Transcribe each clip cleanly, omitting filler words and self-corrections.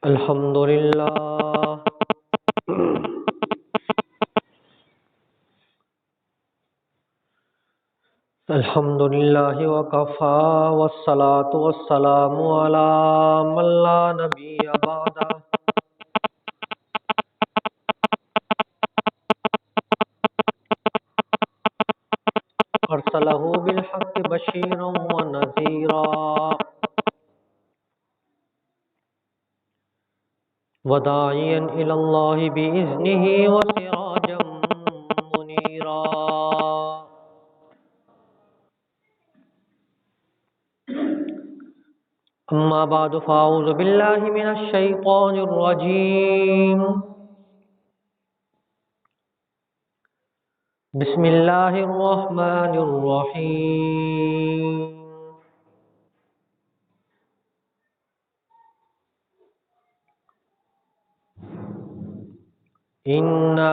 الحمد للہ الحمد للہ وکفا والصلاة والسلام علی من لا نبی بعدہ ارسلہ بالحق بشیرا ونذیرا وداعیا الی اللہ بإذنہ وسراجا منیرا اما بعد فاعوذ باللہ من الشیطان الرجیم بسم اللہ الرحمن الرحیم انا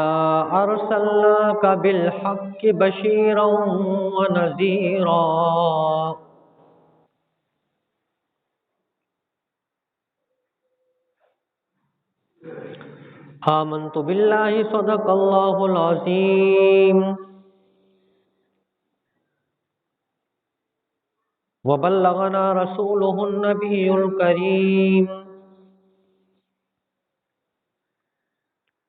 ارسلناک بالحق بشیرا ونذیرا آمنت باللہ صدق اللہ العظیم وبلغنا رسولہ النبی الکریم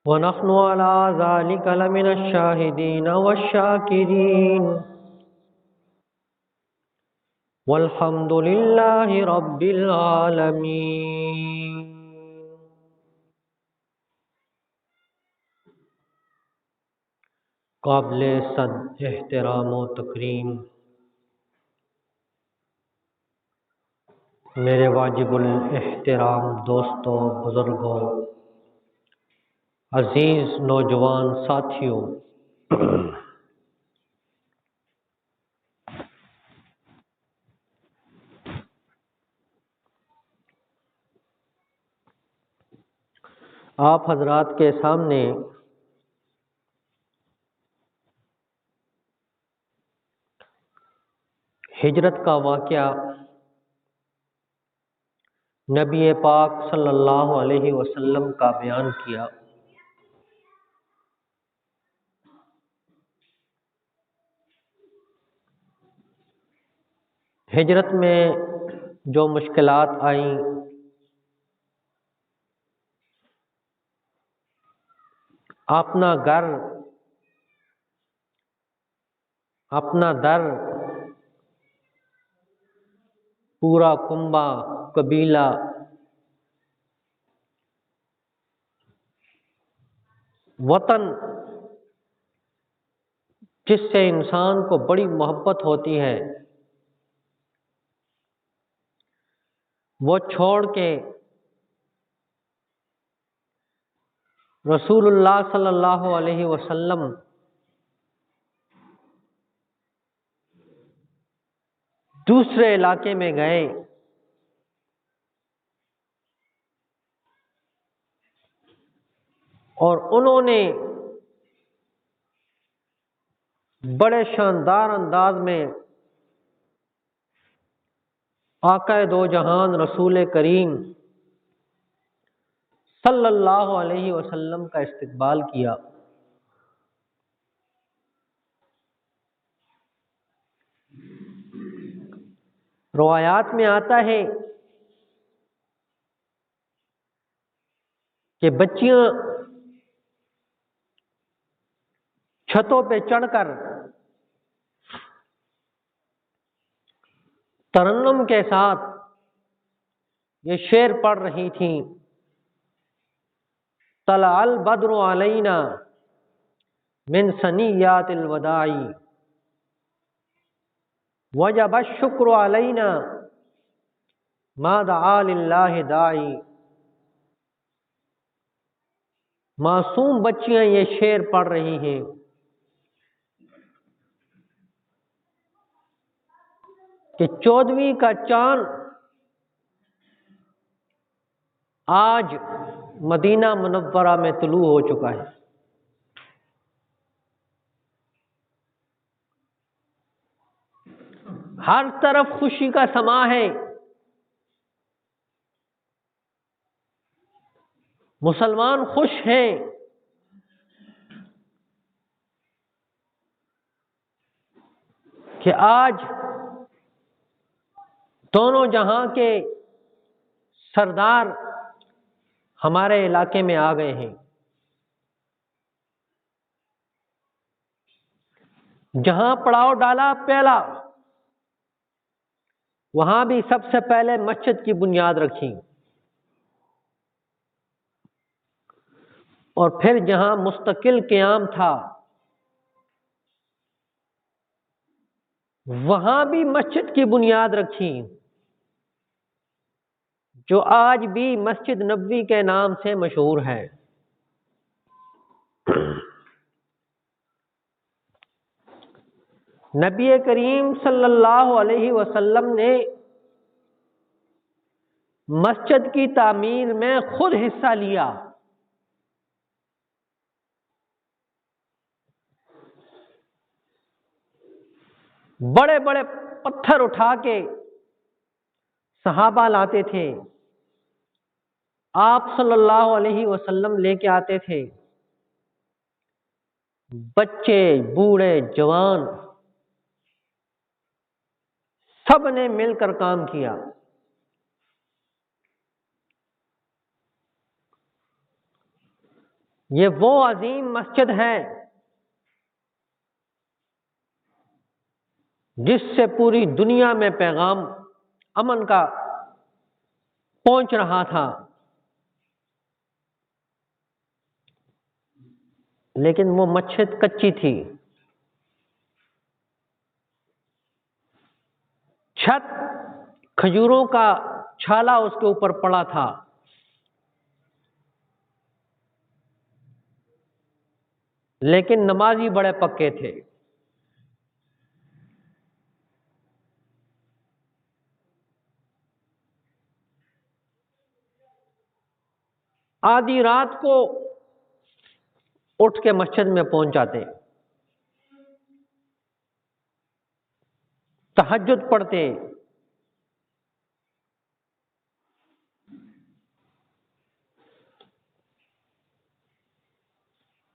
ونحن على ذلك لمن الشاہدین والشاکرین والحمد للہ رب العالمین۔ قابل صد احترام و تکریم میرے واجب الاحترام دوستوں، بزرگوں، عزیز نوجوان ساتھیوں، آپ حضرات کے سامنے ہجرت کا واقعہ نبی پاک صلی اللہ علیہ وسلم کا بیان کیا۔ ہجرت میں جو مشکلات آئیں، اپنا گھر، اپنا در، پورا کنبہ، قبیلہ، وطن جس سے انسان کو بڑی محبت ہوتی ہے، وہ چھوڑ کے رسول اللہ صلی اللہ علیہ وسلم دوسرے علاقے میں گئے، اور انہوں نے بڑے شاندار انداز میں آقا دو جہان رسول کریم صلی اللہ علیہ وسلم کا استقبال کیا۔ روایات میں آتا ہے کہ بچیاں چھتوں پہ چڑھ کر ترنم کے ساتھ یہ شعر پڑھ رہی تھیں: طلع البدر علینا من ثنیات الوداع وجب الشکر علینا ما دعا للہ داعی۔ معصوم بچیاں یہ شعر پڑھ رہی ہیں کہ 14ویں کا چاند آج مدینہ منورہ میں طلوع ہو چکا ہے۔ ہر طرف خوشی کا سما ہے، مسلمان خوش ہیں کہ آج دونوں جہاں کے سردار ہمارے علاقے میں آ گئے ہیں۔ جہاں پڑاؤ ڈالا پہلا، وہاں بھی سب سے پہلے مسجد کی بنیاد رکھی، اور پھر جہاں مستقل قیام تھا وہاں بھی مسجد کی بنیاد رکھی، جو آج بھی مسجد نبوی کے نام سے مشہور ہے۔ نبی کریم صلی اللہ علیہ وسلم نے مسجد کی تعمیر میں خود حصہ لیا۔ بڑے بڑے پتھر اٹھا کے صحابہ لاتے تھے، آپ صلی اللہ علیہ وسلم لے کے آتے تھے، بچے بوڑھے جوان سب نے مل کر کام کیا۔ یہ وہ عظیم مسجد ہے جس سے پوری دنیا میں پیغام امن کا پہنچ رہا تھا، لیکن وہ مسجد کچی تھی، چھت کھجوروں کا چھالا اس کے اوپر پڑا تھا، لیکن نمازی بڑے پکے تھے۔ آدھی رات کو اٹھ کے مسجد میں پہنچ جاتے، تہجد پڑھتے،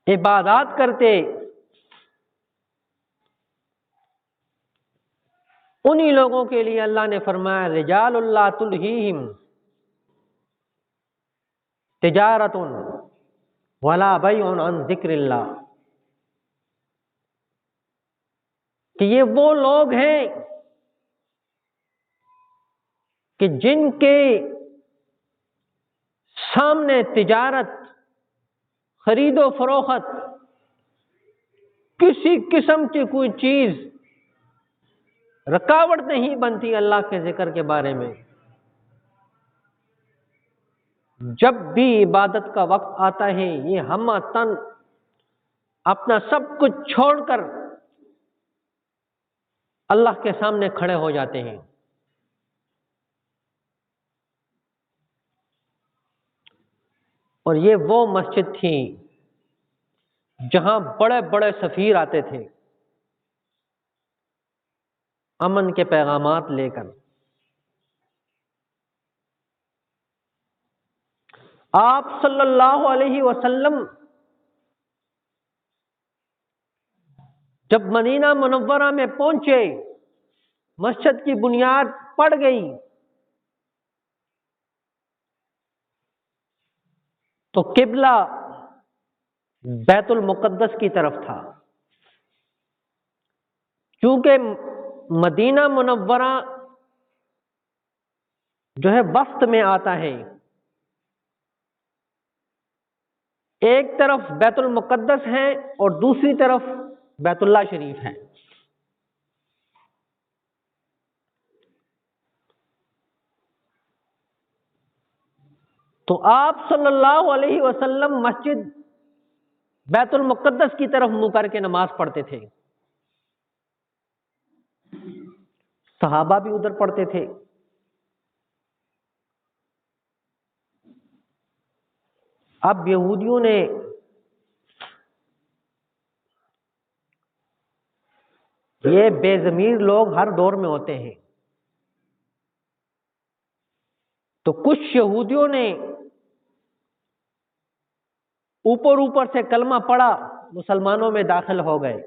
عبادات کرتے۔ انہی لوگوں کے لیے اللہ نے فرمایا رجال لا تلہیہم تجارت ولا بیع عن ذکر اللہ، کہ یہ وہ لوگ ہیں کہ جن کے سامنے تجارت، خرید و فروخت، کسی قسم کی کوئی چیز رکاوٹ نہیں بنتی اللہ کے ذکر کے بارے میں۔ جب بھی عبادت کا وقت آتا ہے یہ ہم تن اپنا سب کچھ چھوڑ کر اللہ کے سامنے کھڑے ہو جاتے ہیں۔ اور یہ وہ مسجد تھی جہاں بڑے بڑے سفیر آتے تھے امن کے پیغامات لے کر۔ آپ صلی اللہ علیہ وسلم جب مدینہ منورہ میں پہنچے، مسجد کی بنیاد پڑ گئی، تو قبلہ بیت المقدس کی طرف تھا، کیونکہ مدینہ منورہ جو ہے وسط میں آتا ہے، ایک طرف بیت المقدس ہے اور دوسری طرف بیت اللہ شریف ہے۔ تو آپ صلی اللہ علیہ وسلم مسجد بیت المقدس کی طرف منہ کر کے نماز پڑھتے تھے، صحابہ بھی ادھر پڑھتے تھے۔ اب یہودیوں نے یہ بے ضمیر لوگ ہر دور میں ہوتے ہیں، تو کچھ یہودیوں نے اوپر اوپر سے کلمہ پڑھا، مسلمانوں میں داخل ہو گئے۔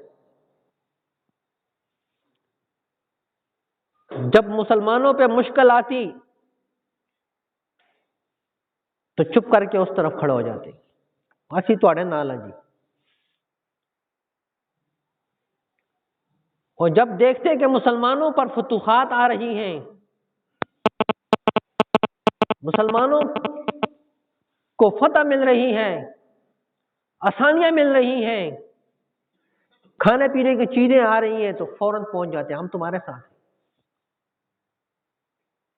جب مسلمانوں پہ مشکل آتی تو چپ کر کے اس طرف کھڑے ہو جاتے، اسی تواڈے نال ہے جی۔ اور جب دیکھتے کہ مسلمانوں پر فتوحات آ رہی ہیں، مسلمانوں کو فتح مل رہی ہے، آسانیاں مل رہی ہیں، کھانے پینے کی چیزیں آ رہی ہیں، تو فوراً پہنچ جاتے ہیں، ہم تمہارے ساتھ ہیں۔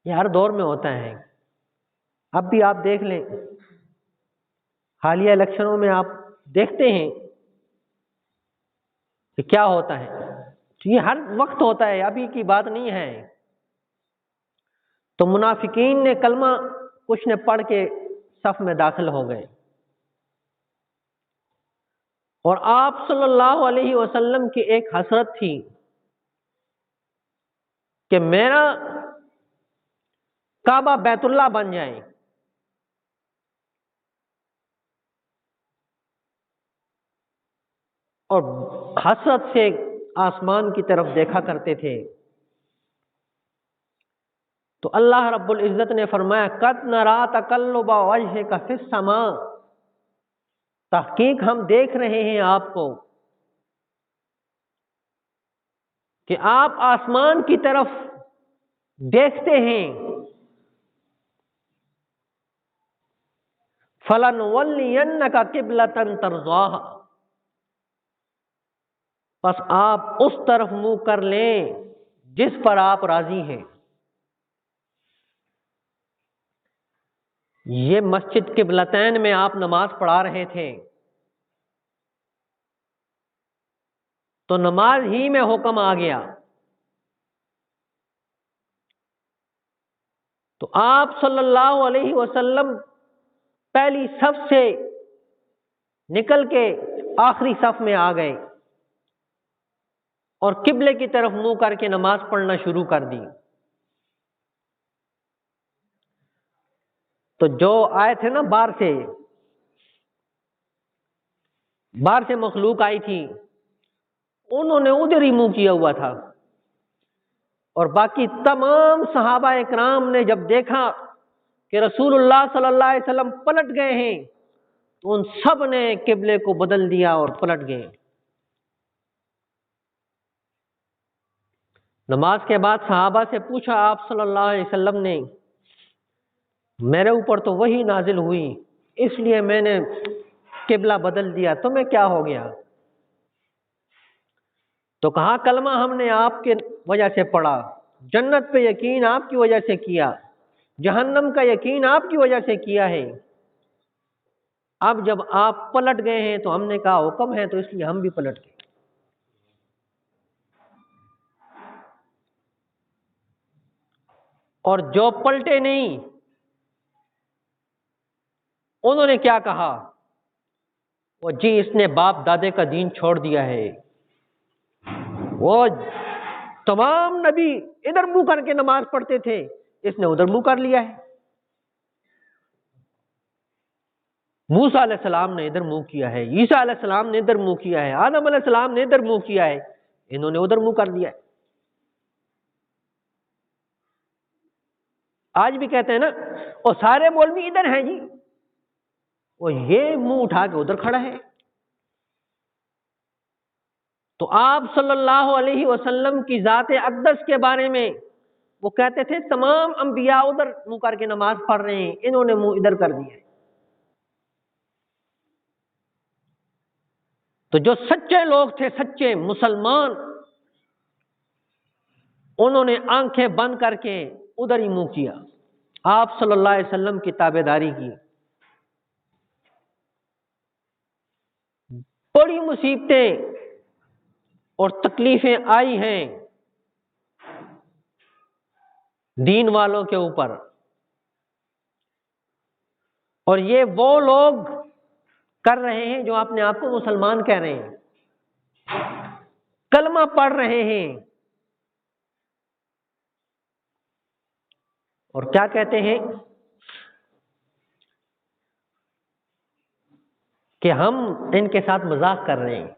یہ ہر دور میں ہوتا ہے۔ اب بھی آپ دیکھ لیں، حالیہ الیکشنوں میں آپ دیکھتے ہیں کہ کیا ہوتا ہے۔ یہ ہر وقت ہوتا ہے، ابھی کی بات نہیں ہے۔ تو منافقین نے کلمہ کچھ نے پڑھ کے صف میں داخل ہو گئے، اور آپ صلی اللہ علیہ وسلم کی ایک حسرت تھی کہ میرا کعبہ بیت اللہ بن جائے۔ اور حسرت سے آسمان کی طرف دیکھا کرتے تھے۔ تو اللہ رب العزت نے فرمایا قد نرا تقلب وجهک فی السماء، تحقیق ہم دیکھ رہے ہیں آپ کو کہ آپ آسمان کی طرف دیکھتے ہیں۔ فَلَنُوَلِّيَنَّكَ قِبْلَةً تَرْضَاهَا، پس آپ اس طرف منہ کر لیں جس پر آپ راضی ہیں۔ یہ مسجد قبلتین میں آپ نماز پڑھا رہے تھے، تو نماز ہی میں حکم آ گیا۔ تو آپ صلی اللہ علیہ وسلم پہلی صف سے نکل کے آخری صف میں آ گئے اور قبلے کی طرف منہ کر کے نماز پڑھنا شروع کر دی۔ تو جو آئے تھے نا باہر سے مخلوق آئی تھی، انہوں نے ادھر ہی منہ کیا ہوا تھا، اور باقی تمام صحابہ اکرام نے جب دیکھا کہ رسول اللہ صلی اللہ علیہ وسلم پلٹ گئے ہیں، تو ان سب نے قبلے کو بدل دیا اور پلٹ گئے۔ نماز کے بعد صحابہ سے پوچھا آپ صلی اللہ علیہ وسلم نے، میرے اوپر تو وہی نازل ہوئی، اس لیے میں نے قبلہ بدل دیا، تمہیں کیا ہو گیا؟ تو کہا کلمہ ہم نے آپ کے وجہ سے پڑھا، جنت پہ یقین آپ کی وجہ سے کیا، جہنم کا یقین آپ کی وجہ سے کیا ہے۔ اب جب آپ پلٹ گئے ہیں تو ہم نے کہا حکم ہے، تو اس لیے ہم بھی پلٹ گئے۔ اور جو پلٹے نہیں، انہوں نے کیا کہا؟ وہ جی اس نے باپ دادے کا دین چھوڑ دیا ہے، وہ تمام نبی ادھر منہ کر کے نماز پڑھتے تھے، اس نے ادھر منہ کر لیا ہے۔ موسیٰ علیہ السلام نے ادھر منہ کیا ہے، عیسیٰ علیہ السلام نے ادھر منہ کیا ہے، آدم علیہ السلام نے ادھر منہ کیا ہے، انہوں نے ادھر منہ کر دیا ہے۔ آج بھی کہتے ہیں نا، اور سارے مولوی ادھر ہیں جی، وہ یہ منہ اٹھا کے ادھر کھڑا ہے۔ تو آپ صلی اللہ علیہ وسلم کی ذات اقدس کے بارے میں وہ کہتے تھے تمام انبیاء ادھر منہ کر کے نماز پڑھ رہے ہیں، انہوں نے منہ ادھر کر دیا ہے۔ تو جو سچے لوگ تھے، سچے مسلمان، انہوں نے آنکھیں بند کر کے ادھر ہی منہ کیا، آپ صلی اللہ علیہ وسلم کی تابعداری کی۔ بڑی مصیبتیں اور تکلیفیں آئی ہیں دین والوں کے اوپر، اور یہ وہ لوگ کر رہے ہیں جو اپنے آپ کو مسلمان کہہ رہے ہیں، کلمہ پڑھ رہے ہیں، اور کیا کہتے ہیں؟ کہ ہم ان کے ساتھ مذاق کر رہے ہیں.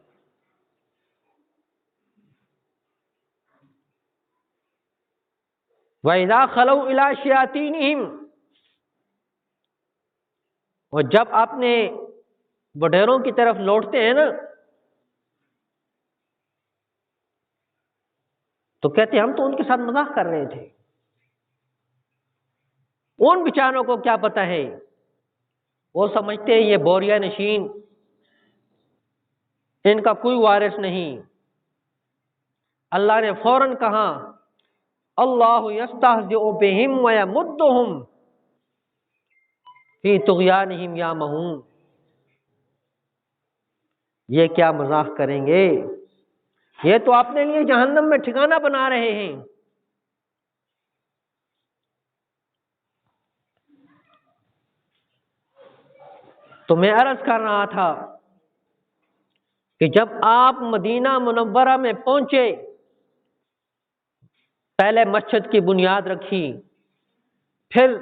وَإِذَا خَلَوْا إِلَىٰ شَيَاطِينِهِمْ، اور جب اپنے وڈیروں کی طرف لوٹتے ہیں نا تو کہتے ہیں ہم تو ان کے ساتھ مذاق کر رہے تھے. ان بیچاروں کو کیا پتہ ہے، وہ سمجھتے ہیں یہ بوریا نشین، ان کا کوئی وارث نہیں. اللہ نے فوراً کہا اللہ یستہزئ بہم ویمدہم فی طغیانہم یعمہون. یہ کیا مذاق کریں گے، یہ تو اپنے لیے جہنم میں ٹھکانہ بنا رہے ہیں. تو میں عرض کر رہا تھا کہ جب آپ مدینہ منورہ میں پہنچے، پہلے مسجد کی بنیاد رکھی، پھر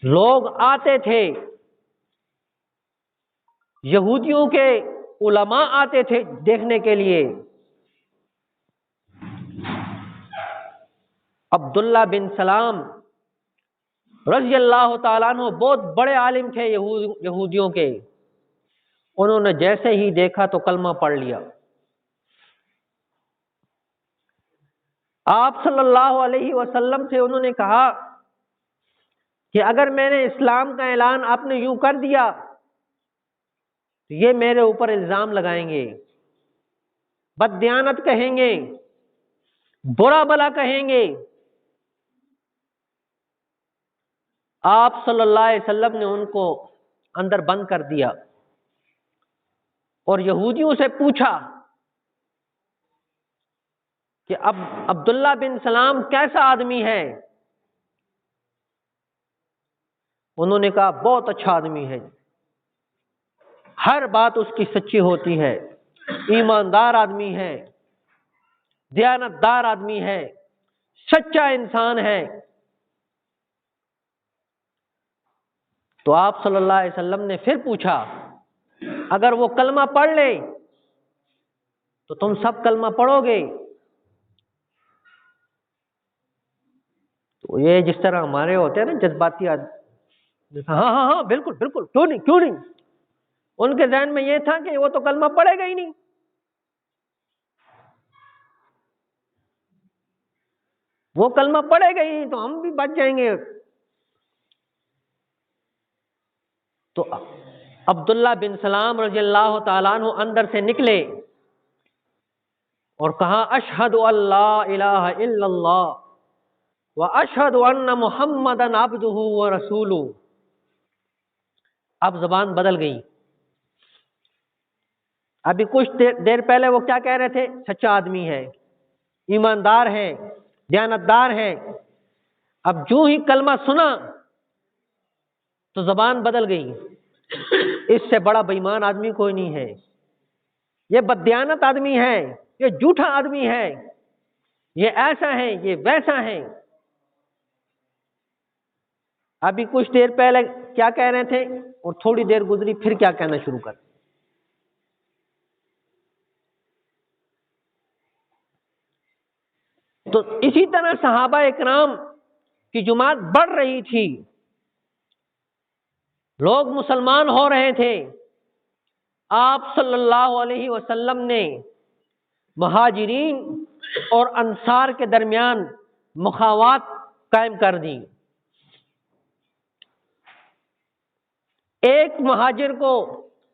لوگ آتے تھے، یہودیوں کے علماء آتے تھے دیکھنے کے لیے. عبداللہ بن سلام رضی اللہ تعالیٰ عنہ بہت بڑے عالم تھے یہودیوں کے. انہوں نے جیسے ہی دیکھا تو کلمہ پڑھ لیا. آپ صلی اللہ علیہ وسلم سے انہوں نے کہا کہ اگر میں نے اسلام کا اعلان آپ نے یوں کر دیا تو یہ میرے اوپر الزام لگائیں گے، بددیانت کہیں گے، برا بلا کہیں گے. آپ صلی اللہ علیہ وسلم نے ان کو اندر بند کر دیا اور یہودیوں سے پوچھا کہ اب عبداللہ بن سلام کیسا آدمی ہے؟ انہوں نے کہا بہت اچھا آدمی ہے، ہر بات اس کی سچی ہوتی ہے، ایماندار آدمی ہے، دیانتدار آدمی ہے، سچا انسان ہے. تو آپ صلی اللہ علیہ وسلم نے پھر پوچھا اگر وہ کلمہ پڑھ لے تو تم سب کلمہ پڑھو گے؟ تو یہ جس طرح ہمارے ہوتے ہیں نا جذباتی آدمی، ہاں ہاں ہاں بالکل بالکل، کیوں نہیں کیوں نہیں. ان کے ذہن میں یہ تھا کہ وہ تو کلمہ پڑھے گا ہی نہیں. وہ کلمہ پڑھے گا ہی نہیں تو ہم بھی بچ جائیں گے. تو عبداللہ بن سلام رضی اللہ تعالیٰ عنہ اندر سے نکلے اور کہا اشہد ان لا الہ الا اللہ واشہد ان محمدا عبدہ ورسولہ. اب زبان بدل گئی. ابھی کچھ دیر پہلے وہ کیا کہہ رہے تھے؟ سچا آدمی ہے، ایماندار ہے، دیانتدار ہے. اب جو ہی کلمہ سنا تو زبان بدل گئی. اس سے بڑا بے ایمان آدمی کوئی نہیں ہے، یہ بددیانت آدمی ہے، یہ جھوٹا آدمی ہے، یہ ایسا ہے، یہ ویسا ہے. ابھی کچھ دیر پہلے کیا کہہ رہے تھے اور تھوڑی دیر گزری پھر کیا کہنا شروع کر. تو اسی طرح صحابہ اکرام کی جماعت بڑھ رہی تھی، لوگ مسلمان ہو رہے تھے. آپ صلی اللہ علیہ وسلم نے مہاجرین اور انصار کے درمیان مساوات قائم کر دی. ایک مہاجر کو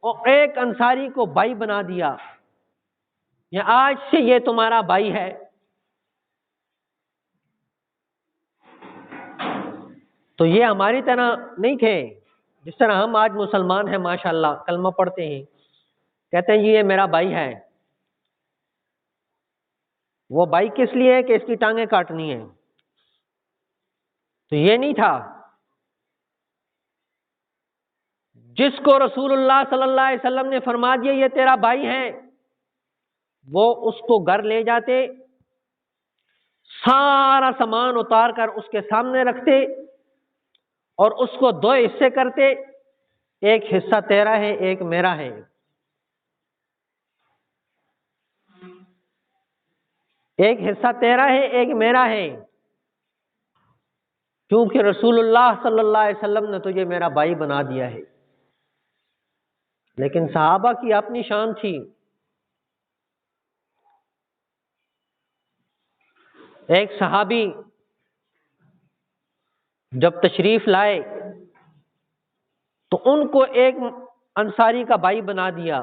اور ایک انصاری کو بھائی بنا دیا، یا آج سے یہ تمہارا بھائی ہے. تو یہ ہماری طرح نہیں تھے جس طرح ہم آج مسلمان ہیں، ماشاءاللہ کلمہ پڑھتے ہیں، کہتے ہیں یہ میرا بھائی ہے. وہ بھائی کس لیے ہے کہ اس کی ٹانگیں کاٹنی ہے. تو یہ نہیں تھا. جس کو رسول اللہ صلی اللہ علیہ وسلم نے فرما دیا یہ تیرا بھائی ہے، وہ اس کو گھر لے جاتے، سارا سامان اتار کر اس کے سامنے رکھتے اور اس کو 2 حصے کرتے. ایک حصہ تیرا ہے ایک میرا ہے۔ ایک حصہ تیرا ہے ایک میرا ہے، کیونکہ رسول اللہ صلی اللہ علیہ وسلم نے تجھے میرا بھائی بنا دیا ہے۔ لیکن صحابہ کی اپنی شان تھی۔ ایک صحابی جب تشریف لائے تو ان کو ایک انصاری کا بھائی بنا دیا،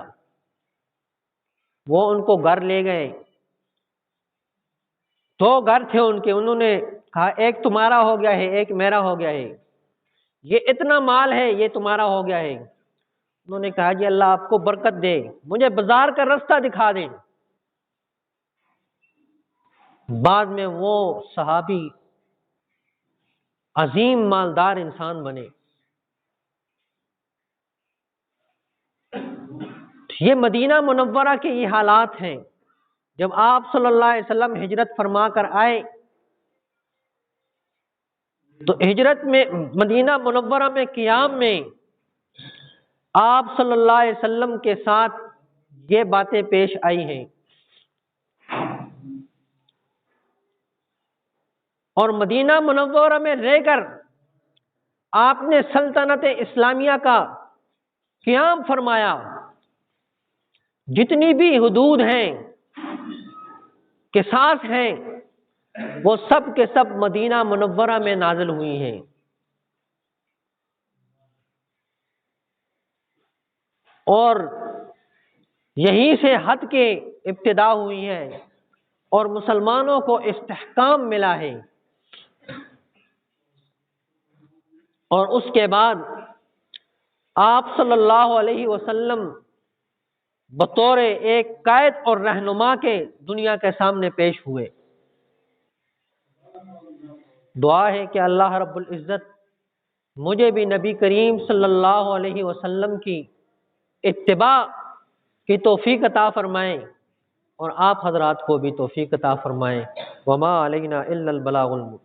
وہ ان کو گھر لے گئے۔ 2 گھر تھے ان کے، انہوں نے کہا ایک تمہارا ہو گیا ہے ایک میرا ہو گیا ہے، یہ اتنا مال ہے یہ تمہارا ہو گیا ہے۔ انہوں نے کہا جی اللہ آپ کو برکت دے، مجھے بازار کا رستہ دکھا دیں۔ بعد میں وہ صحابی عظیم مالدار انسان بنے۔ یہ مدینہ منورہ کے یہ حالات ہیں۔ جب آپ صلی اللہ علیہ وسلم ہجرت فرما کر آئے تو ہجرت میں مدینہ منورہ میں قیام میں آپ صلی اللہ علیہ وسلم کے ساتھ یہ باتیں پیش آئی ہیں، اور مدینہ منورہ میں رہ کر آپ نے سلطنت اسلامیہ کا قیام فرمایا۔ جتنی بھی حدود ہیں، قصاص ہیں، وہ سب کے سب مدینہ منورہ میں نازل ہوئی ہیں۔ اور یہیں سے حد کے ابتدا ہوئی ہے اور مسلمانوں کو استحکام ملا ہے۔ اور اس کے بعد آپ صلی اللہ علیہ وسلم بطور ایک قائد اور رہنما کے دنیا کے سامنے پیش ہوئے۔ دعا ہے کہ اللہ رب العزت مجھے بھی نبی کریم صلی اللہ علیہ وسلم کی اتباع کی توفیق عطا فرمائیں، اور آپ حضرات کو بھی توفیق عطا فرمائیں۔ وما علینا الا البلاغ المبین۔